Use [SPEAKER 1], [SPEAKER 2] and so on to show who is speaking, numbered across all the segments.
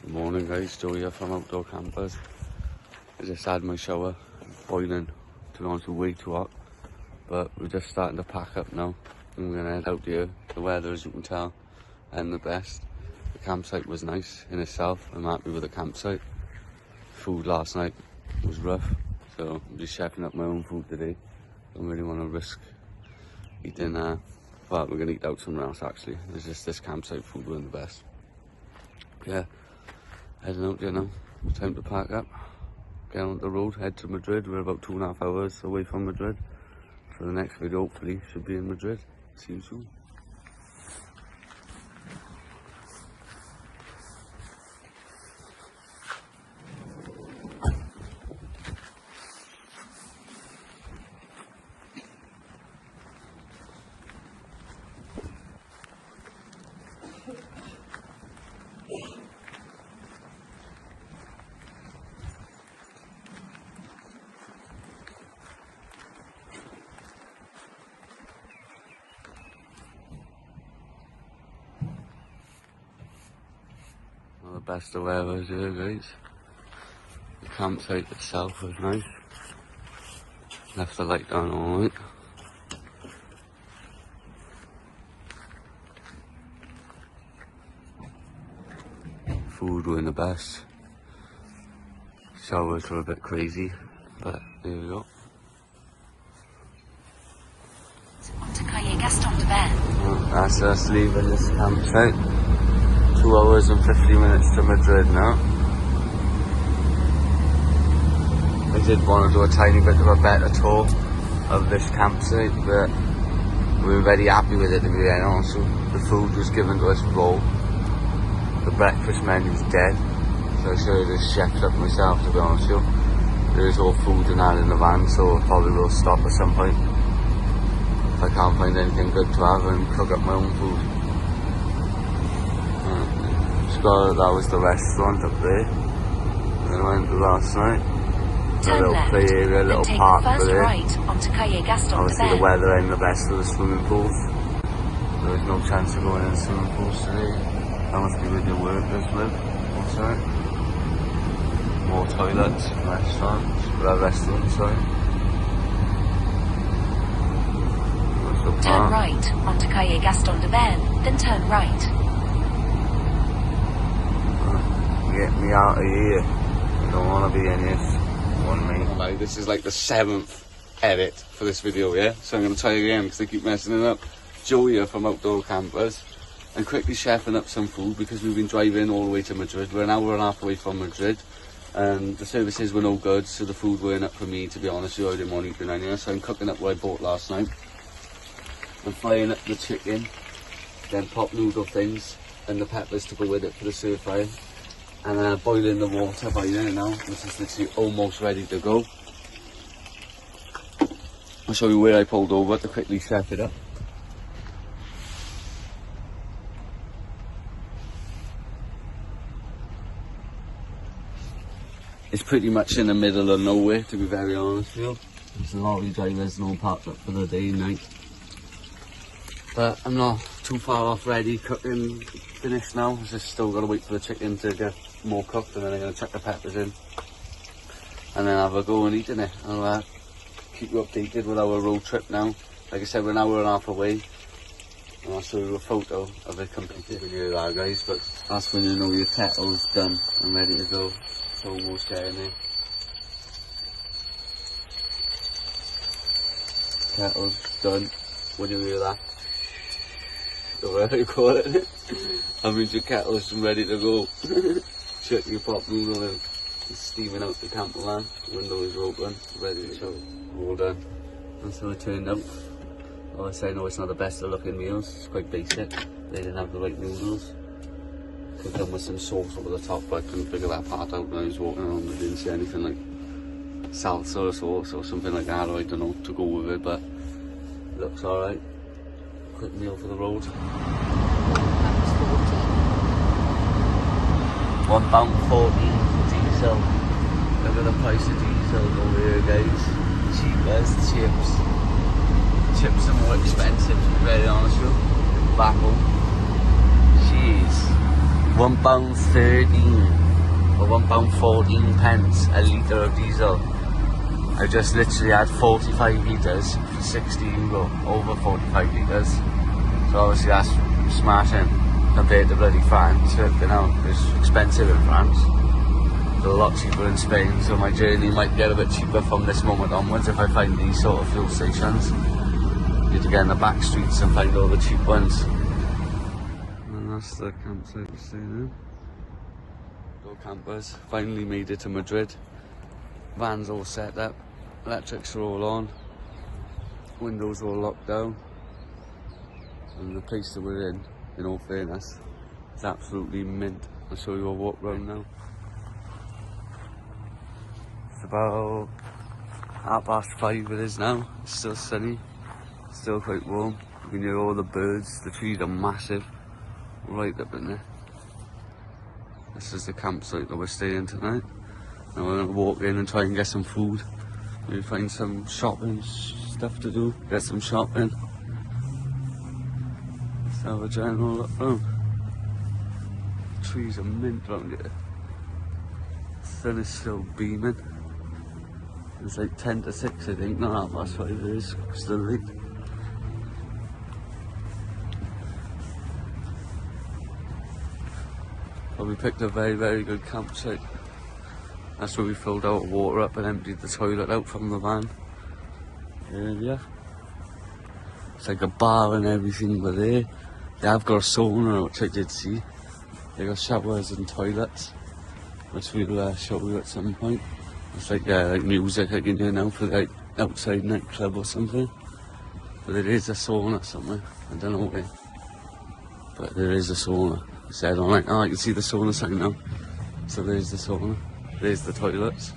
[SPEAKER 1] Good morning guys, Joe here from Outdoor Campers. I just had my shower, boiling, to be honest, way too hot. But we're just starting to pack up now and we're gonna head out here. The weather, as you can tell, and the best. The campsite was nice in itself. I'm happy with the campsite. Food last night was rough, so I'm just chefing up my own food today. Don't really want to risk eating but we're gonna eat out somewhere else actually. It's just this campsite food wasn't the best. Yeah, heading out here now. Time to pack up, get on the road, head to Madrid. We're about 2.5 hours away from Madrid. For the next video, hopefully, should be in Madrid. See you soon. Well, the best of weather here, guys. The campsite itself was nice. Left the light on all night. Food weren't the best. Showers were a bit crazy, but there we go. That's us leaving this campsite. 2 hours and 50 minutes to Madrid now. I did want to do a tiny bit of a better tour of this campsite, but we were very happy with it, to be honest. The food was given to us raw. The breakfast menu was dead, so I should have just chefed up myself, to be honest with you. There is all food and that in the van, so I probably will stop at some point if I can't find anything good to have and cook up my own food. That was the restaurant up there that I went to last night. A little play area, a little park for there. Obviously the weather ain't the best for the swimming pools. There was no chance of going in the swimming pools today. That must be with your workers, Liv. What's that? More toilets, restaurants, sorry.
[SPEAKER 2] Turn right onto Calle Gaston de Ben, then turn right.
[SPEAKER 1] Get me out of here. I don't want to be in this one, mate. This is like the 7th edit for this video, yeah? So I'm going to try again because I keep messing it up. Joe here from Outdoor Campers. I'm quickly chefing up some food because we've been driving all the way to Madrid. We're an hour and a half away from Madrid. And the services were no good, so the food weren't up for me, to be honest with you. I didn't want to eat it anyway, so I'm cooking up what I bought last night. I'm frying up the chicken, then pot noodle things, and the peppers to go with it for the stir fry. And boiling the water by there now, which is literally almost ready to go. I'll show you where I pulled over to quickly chef it up. It's pretty much in the middle of nowhere, to be very honest with you. There's a lorry drivers and all parked up for the day and night. But I'm not too far off ready, cooking finished now. I just still got to wait for the chicken to get more cooked, and then I'm going to chuck the peppers in and then have a go and eating it. I'll keep you updated with our road trip now. Like I said, we're an hour and a half away, and I'll show you a photo of it completed with you there, guys. But that's when you know your kettle's done and ready to go. It's almost getting there. Kettle's done. When you hear that, whatever you call it, that means your kettle's ready to go. Check your pot noodle and it's steaming out the camper van. Windows are open, ready to go. All done. That's how it turned out. Obviously, I know it's not the best of looking meals. It's quite basic. They didn't have the right noodles. Could come with some sauce over the top, but I couldn't figure that part out when I was walking around. I didn't see anything like salsa or sauce or something like that, or I don't know, to go with it, but it looks alright. Quick meal for the road. £1.40 for diesel. Look at the price of diesel over here, guys. Cheap as chips. Chips are more expensive, to be very honest with you. Back home. Jeez. £1.13 or £1.14 pence a litre of diesel. I just literally had 45 litres for €60, over 45 litres. So obviously that's smashing compared to bloody France. You know, it's expensive in France. It's a lot cheaper in Spain, so my journey might get a bit cheaper from this moment onwards if I find these sort of fuel stations. Need to get in the back streets and find all the cheap ones. And that's the campsite we're staying in. Door campers. Finally made it to Madrid. Van's all set up. Electrics are all on. Windows all locked down. And the place that we're in all fairness, is absolutely mint. I'll show you a walk round now. It's about 5:30 it is now. It's still sunny, still quite warm. You can hear all the birds, the trees are massive, right up in there. This is the campsite that we're staying tonight. Now we're going to walk in and try and get some food. Maybe find some shopping stuff to do, get some shopping. Let's have a general look round. Trees are mint round here. The sun is still beaming. It's like 10 to 6 I think, not 5:30 it is, still late. But we picked a very, very good campsite. That's where we filled our water up and emptied the toilet out from the van. Yeah. It's like a bar and everything over there. They have got a sauna, which I did see. They got showers and toilets, which we'll show you at some point. It's like music I can hear now for like outside nightclub or something. But there is a sauna somewhere. I don't know where. But there is a sauna. It said on like, I can see the sauna sign now. So there's the sauna. There's the toilets.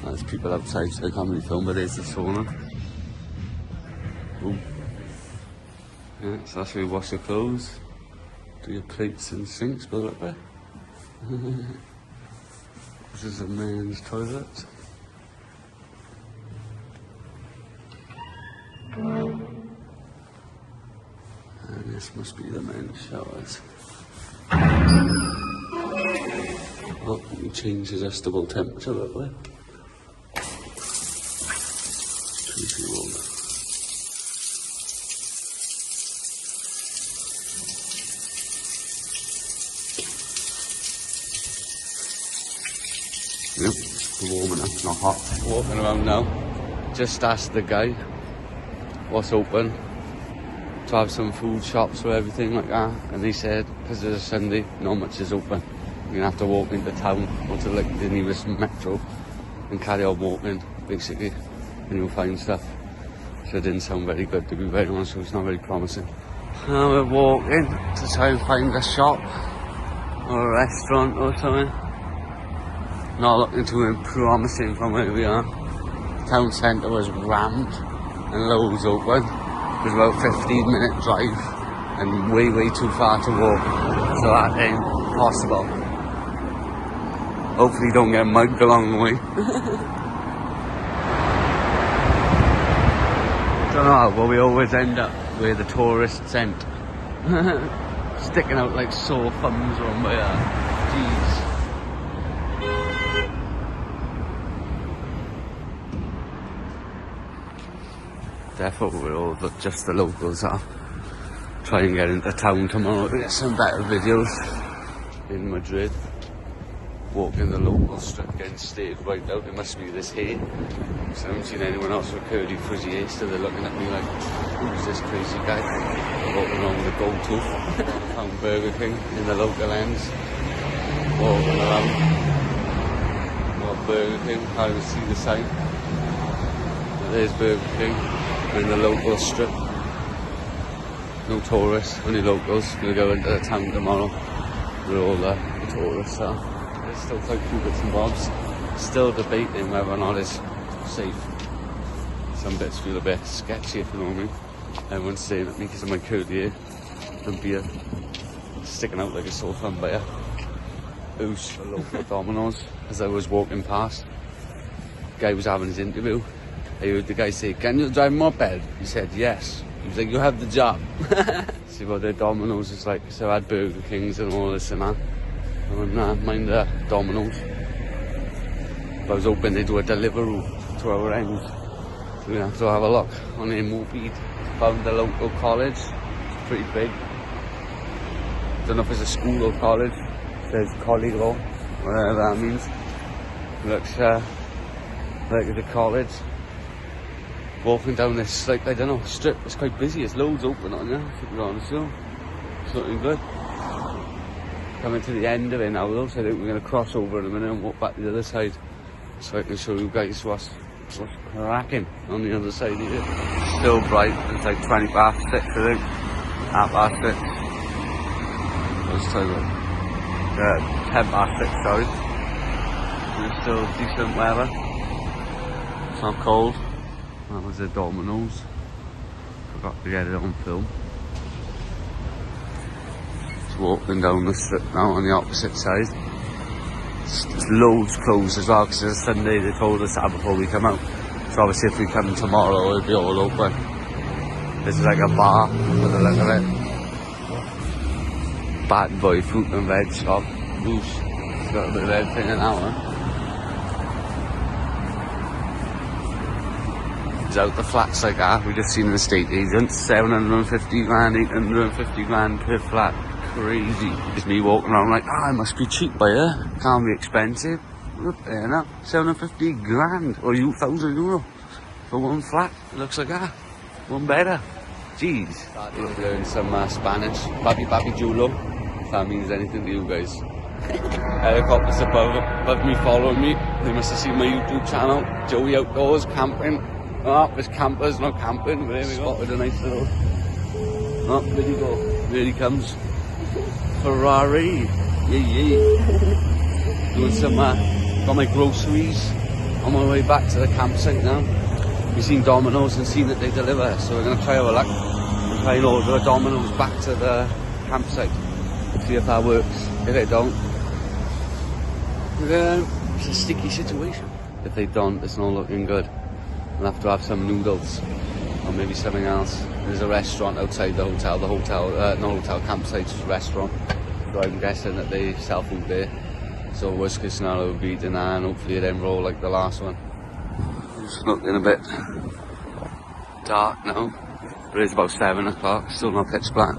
[SPEAKER 1] There's people outside, so I can't really film, but there's the sauna. Boom. Yeah, so that's where you wash your clothes, do your plates and sinks, but look there. This is a men's toilet. And this must be the men's showers. Oh, you change adjustable temperature, look there. Yep, warm enough, not hot. Walking around now, just asked the guy what's open to have some food shops or everything like that, and he said because it's a Sunday, not much is open. You're gonna have to walk into town or to like the nearest metro and carry on walking basically, and you'll find stuff. So it didn't sound very good, to be very honest, so it's not very promising. Now we're walking to try and find a shop or a restaurant or something. Not looking too promising from where we are. Town centre was rammed and loads open. It was about a 15-minute drive and way too far to walk. So that ain't possible. Hopefully don't get mugged along the way. Don't know, but we always end up where the tourists end. Sticking out like sore thumbs on my jeez. Therefore where all just the locals are. Try and get into town tomorrow to get some better videos in Madrid. Walking the local strip, getting stared right out. It must be this here. So I haven't seen anyone else with curly frizzy hair, so they're looking at me like, who's this crazy guy? Walking along the go-to. Found Burger King in the local ends. Walking around. Got Burger King, I can see the sign. There's Burger King. We're in the local strip. No tourists, only locals. We'll go into the town tomorrow where all the tourists are. There's still quite a few bits and bobs. Still debating whether or not it's safe. Some bits feel a bit sketchy, if you know what I mean. Everyone's saying at me because of my curly hair and beard sticking out like a sore thumb by a house for local Domino's. As I was walking past, the guy was having his interview. I heard the guy say, "Can you drive a moped?" He said, "Yes." He was like, you have the job. See what their Domino's is like. So I had Burger Kings and all this and that. I wouldn't mind the Domino's. But I was hoping they'd do a delivery to our end. So we're going to have to have a look on their movie. Found the local college. It's pretty big. Don't know if it's a school or college. It says college or whatever that means. Looks like it's a college. Walking down this, like, I don't know, strip. It's quite busy. There's loads open on there, to be honest with you. It's looking good. Coming to the end of it now though, so I think we're going to cross over in a minute and walk back to the other side. So I can show you guys what's cracking on the other side here. Still bright. It's like 20 past 6, I think. Half past 6. Let's tell you 10 past 6, sorry. It's still decent weather. It's not cold. That was the Domino's. Forgot to get it on film. Just walking down the strip now on the opposite side. There's loads closed as well because it's Sunday. They told us that before we come out. So obviously if we come tomorrow it'll be all open. This is like a bar with the look of it. Bad boy fruit and veg shop. Loose. It's got a bit of everything in that one. Out the flats like that, we just seen an estate agent, 750 grand, 850 grand per flat. Crazy. It's me walking around like, it must be cheap by here. Can't be expensive. Look there now, 750 grand or €1,000 for one flat. It looks like that. One better. Jeez. Started to learn some Spanish. Papi Julo. If that means anything to you guys. Helicopters above me, following me. They must have seen my YouTube channel. Joey Outdoors, camping. Oh, there's campers, not camping. There we go. Spotted a nice little. Oh, there you go. There he comes. Ferrari. Yeah. Doing some, got my groceries. On my way back to the campsite now. We've seen Domino's and seen that they deliver. So we're going to try our luck. And try and order a Domino's back to the campsite. See if that works. If they don't, it's a sticky situation. If they don't, it's not looking good. We'll have to have some noodles or maybe something else. There's a restaurant outside the hotel, campsite's restaurant. So I'm guessing that they sell food there. So worst case scenario would be dinner and hopefully it then roll like the last one. It's looking a bit dark now, but it's about 7 o'clock, still not pitch black.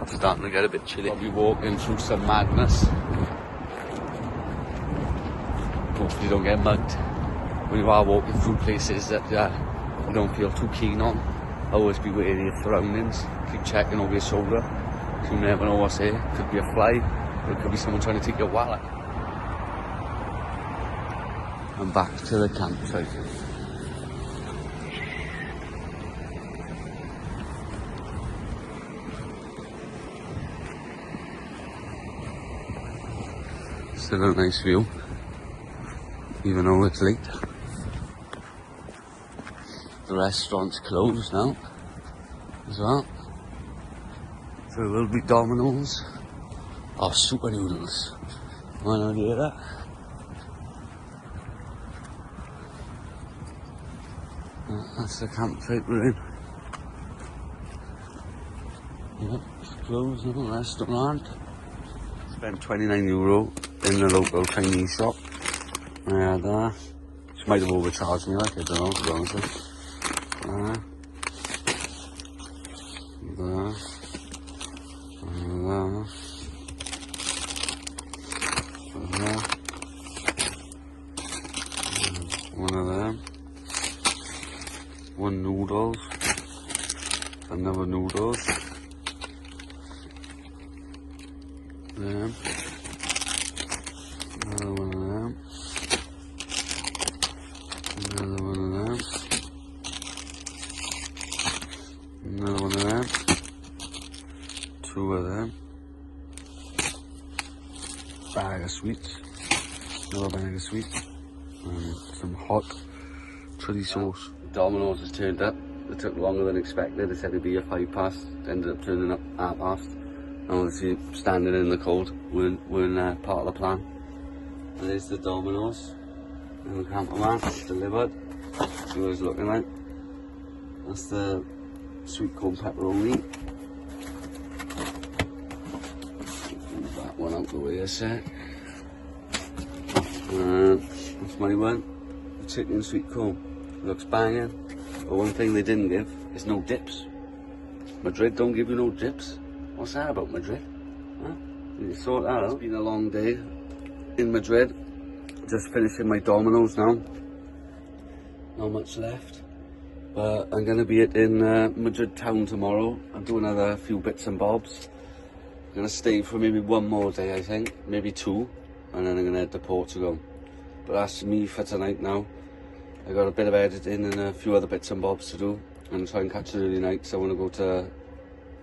[SPEAKER 1] It's starting to get a bit chilly. I'll be walking through some madness. Hopefully you don't get mugged. When you are walking through places that you don't feel too keen on, always be wary of your surroundings. Keep checking over your shoulder. You never know what's there. It could be a fly, or it could be someone trying to take your wallet. And back to the campsite. Still a nice view, even though it's late. The restaurant's closed now as well, so it will be Domino's or super noodles. Wanna hear that? That's the campsite we're in. Yep, it's closed now, restaurant. Spent €29 in the local Chinese shop. And she might have overcharged me, like, I don't know, to be honest with you. One of them. One noodles. Another noodles. Them. Another one of them. Another one of them. Another one of them. Two of them. Bag of sweets. Another bag of sweets. And some hot chili sauce. Domino's has turned up. It took longer than expected. They said it'd be a 5 past. It ended up turning up 8 past. And obviously standing in the cold weren't part of the plan. And there's the Domino's. And the camper van delivered. See what it's looking like. That's the sweet corn pepperoni. Move that one out the way a sec. That's my one, the chicken sweet corn. Looks banging. But one thing they didn't give is no dips. Madrid don't give you no dips. What's that about Madrid? Huh? You sort that out. It's been a long day in Madrid. Just finishing my Domino's now. Not much left. But I'm going to be in Madrid town tomorrow. I'm doing another few bits and bobs. I'm going to stay for maybe one more day, I think. Maybe two. And then I'm going to head to Portugal. But that's me for tonight now. I got a bit of editing and a few other bits and bobs to do. And try and catch an early night. So I want to go to...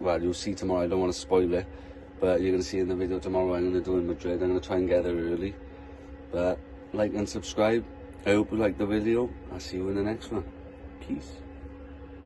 [SPEAKER 1] Well, you'll see tomorrow. I don't want to spoil it. But you're going to see in the video tomorrow what I'm going to do in Madrid. I'm going to try and get there early. But like and subscribe. I hope you liked the video. I'll see you in the next one. Peace.